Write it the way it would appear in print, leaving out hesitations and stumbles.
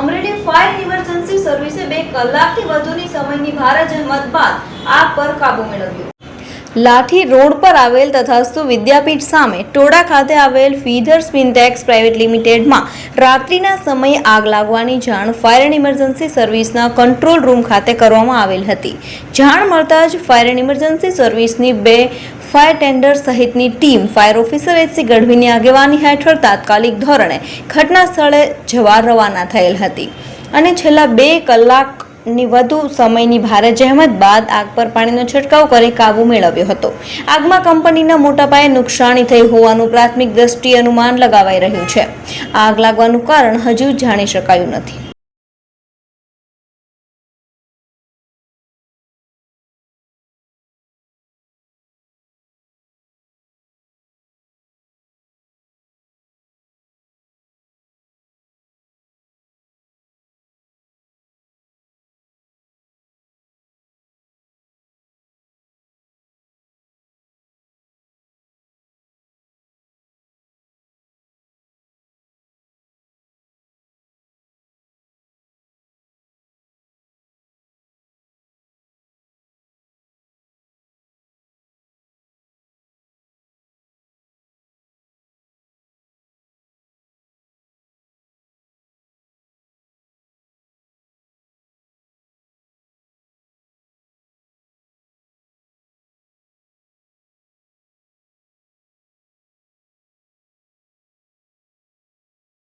Amreli fire emergency સર્વિસે 2 કલાકથી વધુની સમયની ભારે જહેમત બાદ આગ પર કાબુ મેળવ્યો. લાઠી રોડ પર આવેલ તથાસ્તુ વિદ્યાપીઠ સામે ટોડા ખાતે આવેલ ફીધર સ્પિનટેક્સ પ્રાઇવેટ લિમિટેડમાં રાત્રિના સમયે આગ લાગવાની જાણ ફાયર એન્ડ ઇમરજન્સી સર્વિસના કંટ્રોલ રૂમ ખાતે કરવામાં આવેલ હતી. જાણ મળતા જ ફાયર એન્ડ ઇમરજન્સી સર્વિસની 2 ફાયર ટેન્ડર સહિતની ટીમ ફાયર ઓફિસર એચ.સી. ગઢવીની આગેવાની હેઠળ તાત્કાલિક ધોરણે ઘટના સ્થળે જવા રવાના થયેલ હતી અને છેલ્લા 2 કલાકની વધુ સમયની ભારે જહેમત બાદ આગ પર પાણીનો છંટકાવ કરી કાબુ મેળવ્યો હતો. આગમાં કંપનીના મોટા પાયે નુકસાની થઈ હોવાનું પ્રાથમિક દ્રષ્ટિએ અનુમાન લગાવાઈ રહ્યું છે. આગ લાગવાનું કારણ હજુ જાણી શકાયું નથી.